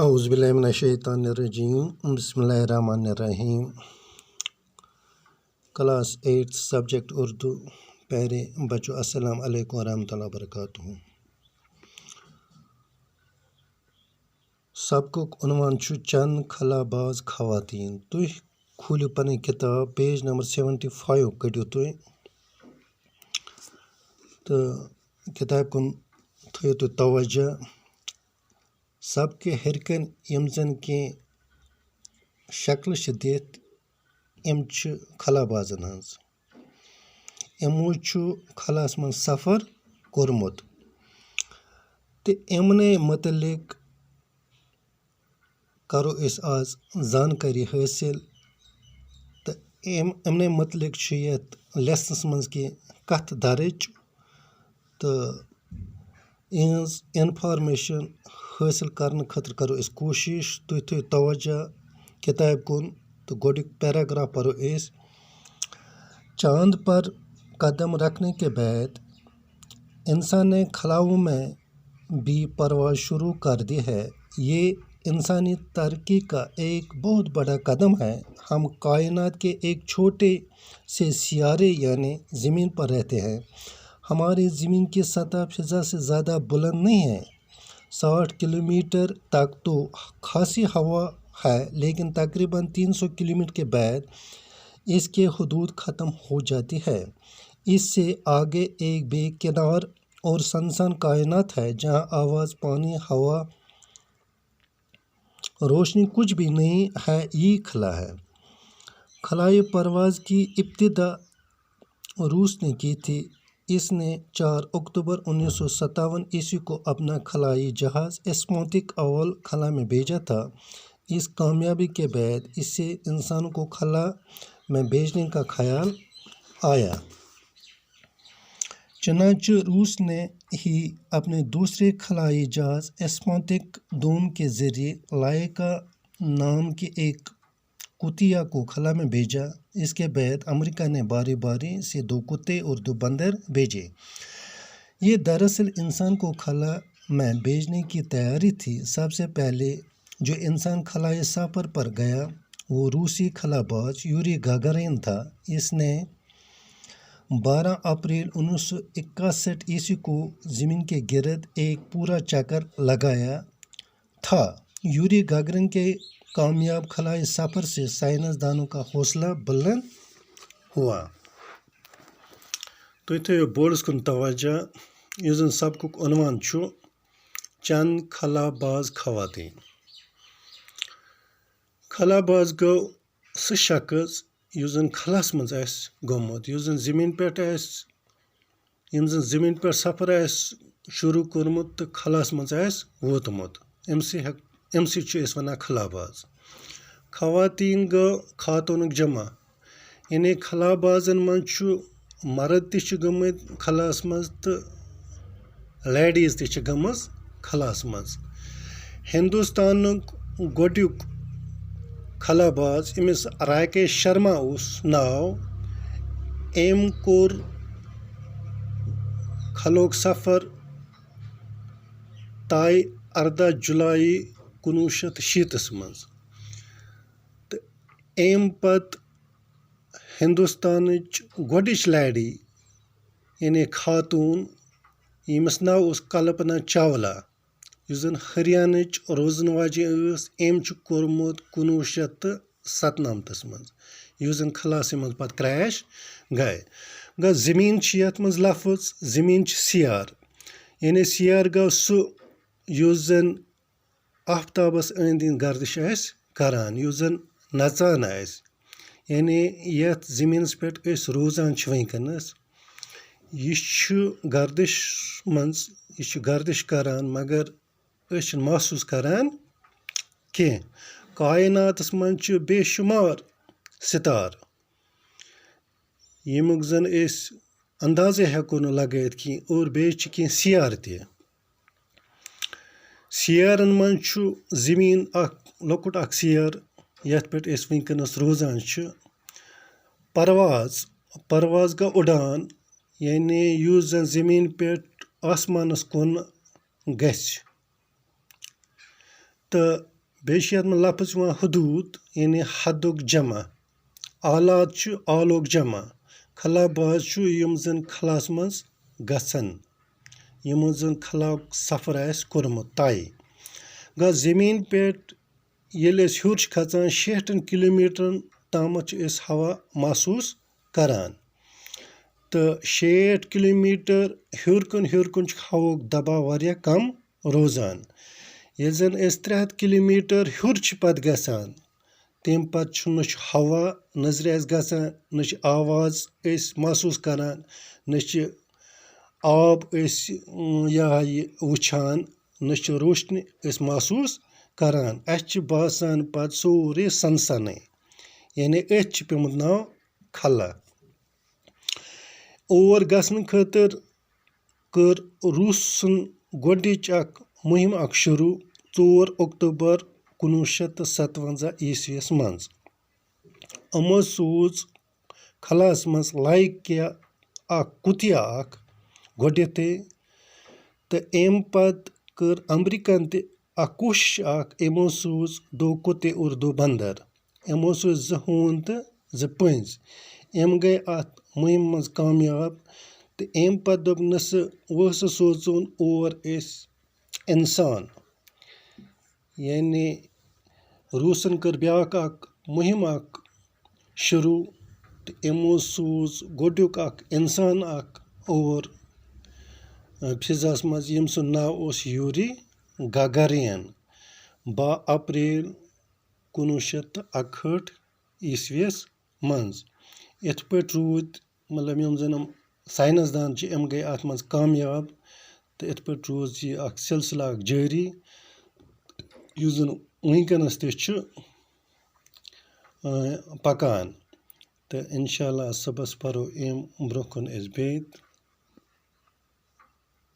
اعوذ باللہ من الشیطان الرجیم بسم اللہ الرحمن الرحیم کلاس 8 سبجیکٹ اردو پیارے بچوں السلام علیکم ورحمۃ اللہ وبرکاتہ سبقُک عنوان چھُ چند خلا باز خواتین تُہۍ کھوٗلِو پنٕنۍ کِتاب پیج نمبر 75 کٔڑِو تُہۍ تہٕ کِتابہِ کُن تھٲیِو تُہۍ توجہ سبقہِ ہیٚرِکَن یِم زَن کینٛہہ شکلہٕ چھِ دِتھ یِم چھِ خلا بازَن ہٕنٛز یِمو چھُ خلاہَس منٛز سفر کوٚرمُت تہٕ یِمنٕے متعلق کرو أسۍ آز زانکٲری حٲصِل تہٕ یِمنٕے متعلق چھُ یَتھ لیسنَس منٛز کینٛہہ کَتھٕ دَرٕج تہٕ یِہٕنٛز اِنفارمیشَن حٲصِل کرنہٕ خٲطرٕ کرو أسۍ کوٗشِش تُہۍ تھٲیِو توجہ کِتابہِ کُن تو گۄڈٕنیُک پیراگراف پرو اس چاند پر قدم رکھنے کے بعد انسان نے خلاؤں میں بھی پرواز شروع کر دی ہے یہ انسانی ترقی کا ایک بہت بڑا قدم ہے ہم کائنات کے ایک چھوٹے سے سیارے یعنی زمین پر رہتے ہیں ہماری زمین کی سطح فضا سے زیادہ بلند نہیں ہے 60 کلومیٹر تک تو خاصی ہوا ہے لیکن تقریباً 300 کلومیٹر کے بعد اس کے حدود ختم ہو جاتی ہے اس سے آگے ایک بے کنار اور سنسان کائنات ہے جہاں آواز پانی ہوا روشنی کچھ بھی نہیں ہے یہ خلا ہے خلائی پرواز کی ابتدا روس نے کی تھی اس نے 4 اکتوبر 1957 کو اپنا خلائی جہاز اسپوتنک اول خلا میں بھیجا تھا اس کامیابی کے بعد اس سے انسانوں کو خلا میں بھیجنے کا خیال آیا چنانچہ روس نے ہی اپنے دوسرے خلائی جہاز اسپوتنک 2 کے ذریعے لائکا نام کی ایک کتیا کو خلا میں بھیجا اس کے بعد امریکہ نے باری باری سے 2 کتے اور 2 بندر بھیجے یہ دراصل انسان کو خلا میں بھیجنے کی تیاری تھی سب سے پہلے جو انسان خلائی سفر پر گیا وہ روسی خلا باز یوری گاگارین تھا اس نے 12 اپریل 1961 کو زمین کے گرد ایک پورا چکر لگایا تھا یوری گاگارین کے کامیاب خلائی سفر سے سائنسدانوں کا حوصلہ بلند ہوا تُہۍ تھٲیِو بورڈس کُن توجہ یُس زن سبقُک عنوان چھُ چند خلا باز خواتین خلا باز گوٚو سُہ شخص یُس زن خلاہس منٛز آسہِ گوٚمُت یُس زن زمیٖن پٮ۪ٹھ آسہِ یِم زن زمیٖن پٮ۪ٹھ سفر آسہِ شروٗع کوٚرمُت تہٕ خلاہس منٛز آسہِ ووتمُت أمسٕے چھِ أسۍ وَنان خلا باز خواتیٖن گوٚو خاتوٗنُک جمع یعنی خلا بازن منٛز چھُ مرد تہِ چھِ گٔمٕتۍ خلاہس منٛز تہٕ لیڈیٖز تہِ چھِ گٔمٕژ خلاہس منٛز ہندوستانُک گۄڈنیُک خلا باز أمِس راکیش شرما اوس ناو أمۍ کوٚر خلوُک سفر طے 18 جُلائی 1960 منٛز تہٕ أمۍ پتہٕ ہندوستانٕچ گۄڈٕنِچ لیڈی یعنی خاتوٗن ییٚمِس ناو اوس کلپنا چاولہ یُس زن ہریانٕچ روزن واجیٚنۍ ٲس أمۍ چھُ کوٚرمُت 1997 منٛز یُس زن خلاہسٕے منٛز پتہٕ کرٛیش گٔے گوٚو زمیٖن چھِ یتھ منٛز لفظ زمیٖن چھِ سیار یعنی سیار گوٚو سُہ یُس زن آفتابس أنٛدۍ أنٛدۍ گردش آسہِ کران یُس زن نژان آسہِ یعنی یتھ زمیٖنس پٮ۪ٹھ أسۍ روزان چھِ وٕنکٮ۪نس یہِ چھُ گردش منٛز یہِ چھُ گردش کران مگر أسۍ چھِنہٕ محسوٗس کران کینٛہہ کایناتس منٛز چھِ بے شُمار سِتارٕ ییٚمیُک زن أسۍ اندازے ہٮ۪کو نہٕ لگٲیِتھ کینٛہہ اور بیٚیہِ چھِ کینٛہہ سیار تہِ سیارن منٛز چھُ زمیٖن اکھ لۄکُٹ اکھ سیر یتھ پٮ۪ٹھ أسۍ وٕنکٮ۪نس روزان چھِ پرواز گوٚو اُڑان یعنی یُس زن زمیٖن پٮ۪ٹھ آسمانس کُن گژھِ تہٕ بیٚیہِ چھِ یَتھ منٛز لفظ یِوان حدوٗد یعنی حدُک جمع آلات چھُ آلُک جمع خلا باز چھُ یِم زَن خلاہَس منٛز گژھن یِمو زَن خلاہُک سفر آسہِ کوٚرمُت طے گوٚو زٔمیٖن پٮ۪ٹھ ییٚلہِ أسۍ ہیوٚر چھِ کھژان 60 کِلوٗمیٖٹرَن تامَتھ چھِ أسۍ ہوا محسوٗس کَران تہٕ 60 کِلوٗمیٖٹر ہیوٚر کُن چھُ ہوہُک دباو واریاہ کم روزان ییٚلہِ زَن أسۍ 300 کِلوٗمیٖٹر ہیوٚر چھِ پَتہٕ گژھان تمہِ پَتہٕ چھُ نہ چھُ ہوا نظرِ اَسہِ گژھان نہ چھِ آواز أسۍ محسوٗس کَران نہ چھِ آب أسۍ یہِ وٕچھان نہ چھِ روشنی أسۍ محسوٗس کَران اَسہِ چھِ باسان پَتہٕ سورُے سَنسَنٕے یعنی أتھۍ چھِ پیوٚمُت ناو خلا اور گژھنہٕ خٲطرٕ کٔر روٗسَن گۄڈنِچ اَکھ مُہِم اَکھ شروٗع 4 اکتوٗبر 1957 عیٖسویَس منٛز یِمو سوٗز خلاہَس منٛز لایکیا اَکھ کُتیا اَکھ گۄڈٮ۪تھٕے تہٕ اَمہِ پَتہٕ کٔر اَمریٖکَن تہِ اَکھ کوٗشِش اَکھ یِمو سوٗز 2 کُتے اور 2 بَندَر یِمو سوٗز 2 ہوٗنۍ تہٕ 2 پٔنٛزۍ یِم گٔے اَتھ مُہِمہِ منٛز کامیاب تہٕ اَمہِ پَتہٕ دوٚپ نَسا وۄنۍ سوزون اور أسۍ اِنسان یعنی روٗسَن کٔر بیٛاکھ اَکھ مُہِم اَکھ شروٗع تہٕ یِمو سوٗز گۄڈنیُک اَکھ اِنسان اَکھ اور فِضاہَس منٛز ییٚمۍ سُنٛد ناو اوس یوٗری گاگارین 12 اپریل 1961 عیٖسویَس منٛز یِتھ پٲٹھۍ روٗدۍ مطلب یِم زَن یِم ساینَسدان چھِ یِم گٔے اَتھ منٛز کامیاب تہٕ یِتھ پٲٹھۍ روٗز یہِ اَکھ سِلسِلہٕ اَکھ جٲری یُس زَن وٕنکٮ۪نَس تہِ چھُ پَکان تہٕ اِنشاء اللہ صُبحَس پَرو اَمہِ برونٛہہ کُن أسۍ بیٚیہِ